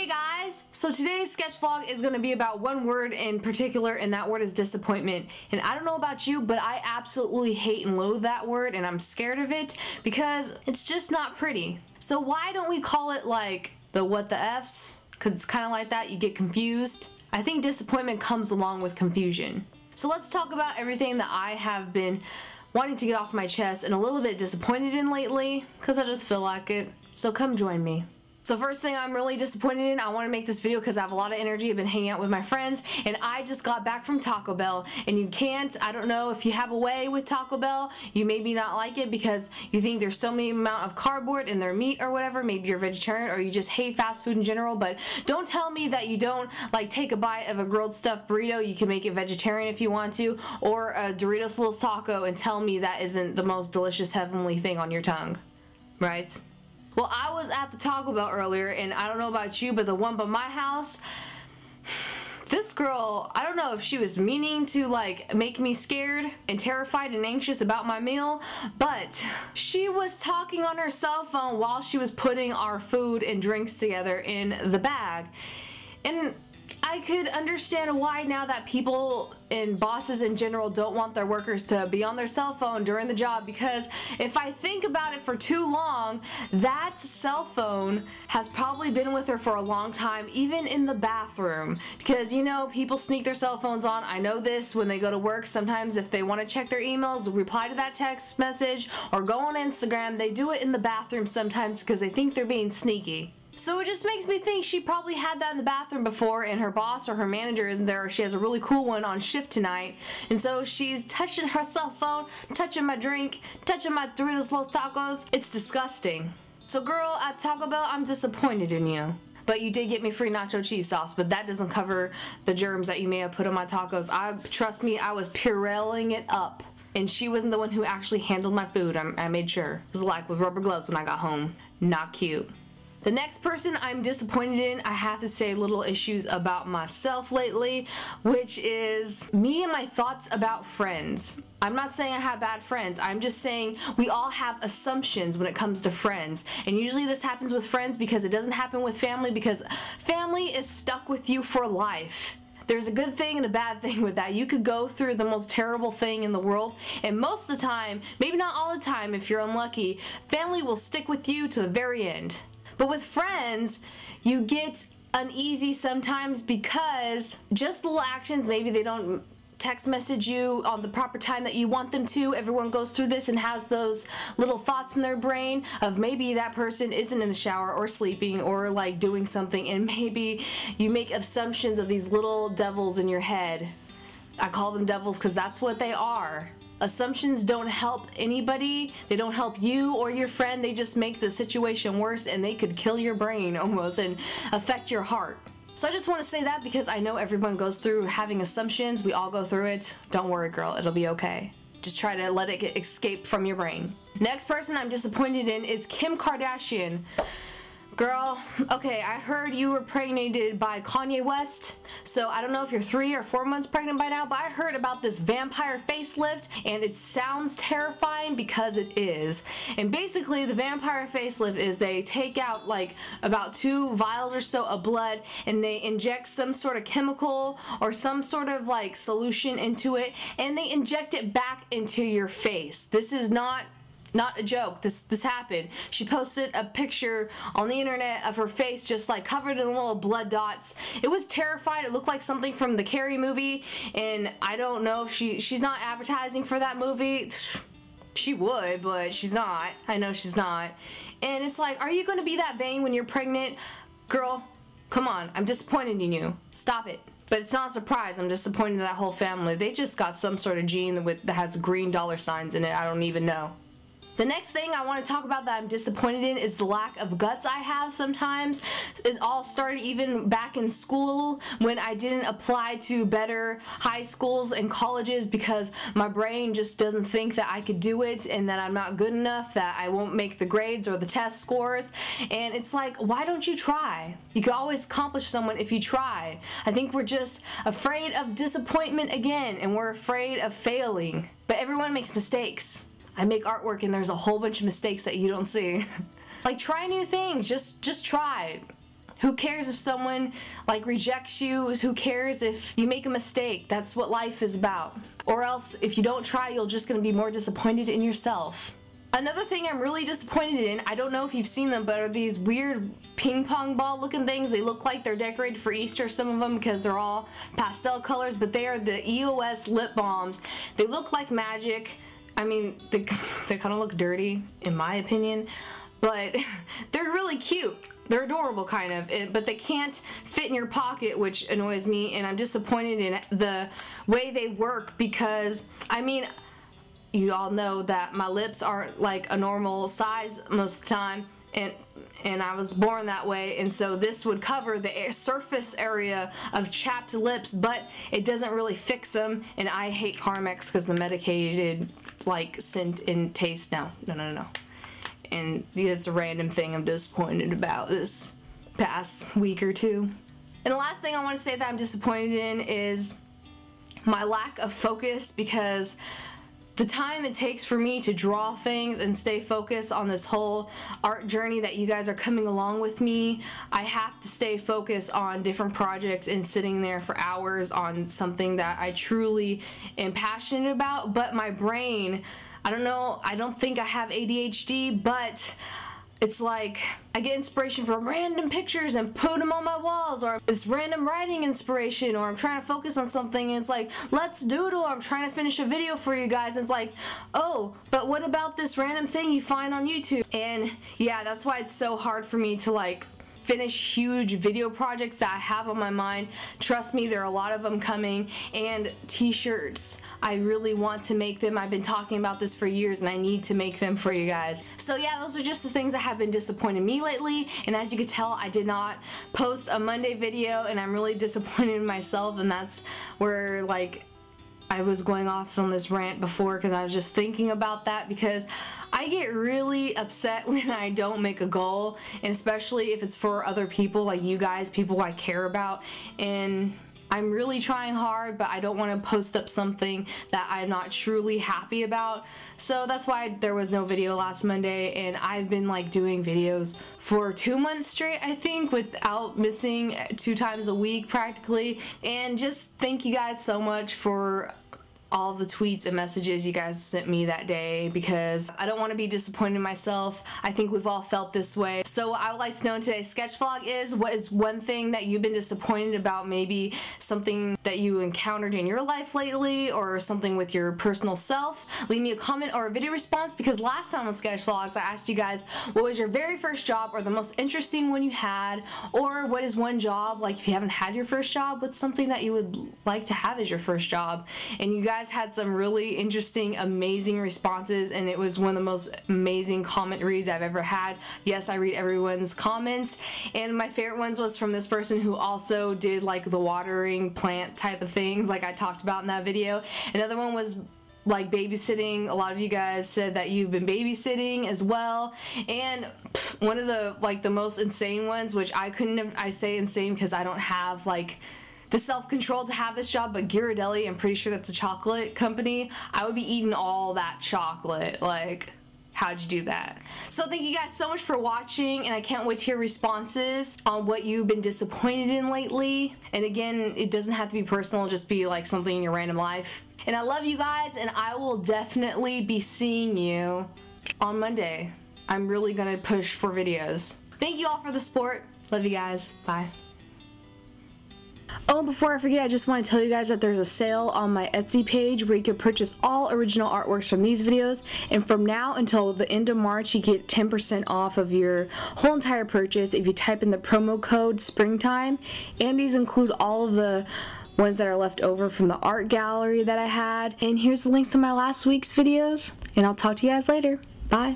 Hey guys! So today's sketch vlog is going to be about one word in particular, and that word is disappointment. And I don't know about you, but I absolutely hate and loathe that word, and I'm scared of it because it's just not pretty. So why don't we call it like the what the F's? Because it's kind of like that, you get confused. I think disappointment comes along with confusion. So let's talk about everything that I have been wanting to get off my chest and a little bit disappointed in lately, because I just feel like it. So come join me. So first thing I'm really disappointed in, I want to make this video because I have a lot of energy. I've been hanging out with my friends, and I just got back from Taco Bell, and you can't, I don't know if you have a way with Taco Bell, you maybe not like it because you think there's so many amount of cardboard in their meat or whatever, maybe you're vegetarian or you just hate fast food in general, but don't tell me that you don't like take a bite of a grilled stuffed burrito. You can make it vegetarian if you want to, or a Doritos Little Taco, and tell me that isn't the most delicious heavenly thing on your tongue, right? Well, I was at the Taco Bell earlier, and I don't know about you, but the one by my house, this girl, I don't know if she was meaning to like make me scared and terrified and anxious about my meal, but she was talking on her cell phone while she was putting our food and drinks together in the bag. And I could understand why now that people and bosses in general don't want their workers to be on their cell phone during the job, because if I think about it for too long, that cell phone has probably been with her for a long time, even in the bathroom, because you know, people sneak their cell phones on. I know this when they go to work. Sometimes if they want to check their emails, reply to that text message, or go on Instagram, they do it in the bathroom sometimes because they think they're being sneaky. So it just makes me think she probably had that in the bathroom before, and her boss or her manager isn't there, or she has a really cool one on shift tonight, and so she's touching her cell phone, touching my drink, touching my Doritos Los Tacos. It's disgusting. So girl, at Taco Bell, I'm disappointed in you. But you did get me free nacho cheese sauce, but that doesn't cover the germs that you may have put on my tacos. Trust me, I was pureeing it up. And she wasn't the one who actually handled my food. I made sure. It was like with rubber gloves when I got home. Not cute. The next person I'm disappointed in, I have to say little issues about myself lately, which is me and my thoughts about friends. I'm not saying I have bad friends, I'm just saying we all have assumptions when it comes to friends. And usually this happens with friends because it doesn't happen with family, because family is stuck with you for life. There's a good thing and a bad thing with that. You could go through the most terrible thing in the world, and most of the time, maybe not all the time if you're unlucky, family will stick with you to the very end. But with friends, you get uneasy sometimes because just little actions, maybe they don't text message you on the proper time that you want them to. Everyone goes through this and has those little thoughts in their brain of maybe that person isn't in the shower or sleeping or like doing something, and maybe you make assumptions of these little devils in your head. I call them devils because that's what they are. Assumptions don't help anybody. They don't help you or your friend. They just make the situation worse, and they could kill your brain almost and affect your heart. So I just want to say that because I know everyone goes through having assumptions. We all go through it. Don't worry, girl. It'll be okay. Just try to let it escape from your brain. Next person I'm disappointed in is Kim Kardashian. Girl, okay, I heard you were pregnated by Kanye West, so I don't know if you're 3 or 4 months pregnant by now, but I heard about this vampire facelift, and it sounds terrifying because it is. And basically, the vampire facelift is they take out like about 2 vials or so of blood, and they inject some sort of chemical or some sort of like solution into it, and they inject it back into your face. This is not a joke. This happened. She posted a picture on the internet of her face just like covered in little blood dots. It was terrifying. It looked like something from the Carrie movie, and I don't know if she's not advertising for that movie. She would, but she's not. I know she's not. And it's like, are you going to be that vain when you're pregnant? Girl, come on. I'm disappointed in you. Stop it. But it's not a surprise. I'm disappointed in that whole family. They just got some sort of gene that has green dollar signs in it. I don't even know. The next thing I want to talk about that I'm disappointed in is the lack of guts I have sometimes. It all started even back in school when I didn't apply to better high schools and colleges because my brain just doesn't think that I could do it, and that I'm not good enough, that I won't make the grades or the test scores. And it's like, why don't you try? You can always accomplish someone if you try. I think we're just afraid of disappointment again, and we're afraid of failing. But everyone makes mistakes. I make artwork and there's a whole bunch of mistakes that you don't see. Like, try new things. Just try. Who cares if someone like rejects you? Who cares if you make a mistake? That's what life is about. Or else if you don't try, you're just gonna be more disappointed in yourself. Another thing I'm really disappointed in, I don't know if you've seen them, but are these weird ping pong ball looking things. They look like they're decorated for Easter, some of them, because they're all pastel colors, but they are the EOS lip balms. They look like magic. I mean, they kind of look dirty, in my opinion, but they're really cute. They're adorable, kind of, but they can't fit in your pocket, which annoys me, and I'm disappointed in the way they work because, I mean, you all know that my lips aren't like a normal size most of the time, and I was born that way, and so this would cover the surface area of chapped lips, but it doesn't really fix them, and I hate Carmex because the medicated like scent and taste. No. And it's a random thing I'm disappointed about this past week or two. And the last thing I want to say that I'm disappointed in is my lack of focus, because the time it takes for me to draw things and stay focused on this whole art journey that you guys are coming along with me, I have to stay focused on different projects and sitting there for hours on something that I truly am passionate about. But my brain, I don't know, I don't think I have ADHD, but it's like I get inspiration from random pictures and put them on my walls, or it's random writing inspiration, or I'm trying to focus on something and it's like, let's doodle, or I'm trying to finish a video for you guys and it's like, oh, but what about this random thing you find on YouTube? And yeah, that's why it's so hard for me to like finish huge video projects that I have on my mind. Trust me, there are a lot of them coming. And t-shirts, I really want to make them. I've been talking about this for years and I need to make them for you guys. So yeah, those are just the things that have been disappointing me lately, and as you can tell, I did not post a Monday video and I'm really disappointed in myself, and that's where like I was going off on this rant before because I was just thinking about that, because I get really upset when I don't make a goal, and especially if it's for other people like you guys, people I care about, and I'm really trying hard, but I don't want to post up something that I'm not truly happy about. So that's why there was no video last Monday, and I've been like doing videos for 2 months straight, I think, without missing 2 times a week practically. And just thank you guys so much for all of the tweets and messages you guys sent me that day, because I don't want to be disappointed in myself. I think we've all felt this way. So what I would like to know in today's sketch vlog is, what is one thing that you've been disappointed about, maybe something that you encountered in your life lately, or something with your personal self. Leave me a comment or a video response, because last time on sketch vlogs I asked you guys what was your very first job or the most interesting one you had, or what is one job, like if you haven't had your first job, what's something that you would like to have as your first job. And you guys had some really interesting, amazing responses, and it was one of the most amazing comment reads I've ever had. Yes, I read everyone's comments, and my favorite ones was from this person who also did like the watering plant type of things like I talked about in that video. Another one was like babysitting. A lot of you guys said that you've been babysitting as well. And one of the like the most insane ones, which I say insane because I don't have like the self-control to have this job, but Ghirardelli, I'm pretty sure that's a chocolate company, I would be eating all that chocolate. Like, how'd you do that? So thank you guys so much for watching, and I can't wait to hear responses on what you've been disappointed in lately. And again, it doesn't have to be personal, just be like something in your random life. And I love you guys, and I will definitely be seeing you on Monday. I'm really gonna push for videos. Thank you all for the support. Love you guys. Bye. Oh, and before I forget, I just want to tell you guys that there's a sale on my Etsy page where you can purchase all original artworks from these videos, and from now until the end of March you get 10% off of your whole entire purchase if you type in the promo code SPRINGTIME. And these include all of the ones that are left over from the art gallery that I had. And here's the links to my last week's videos, and I'll talk to you guys later. Bye.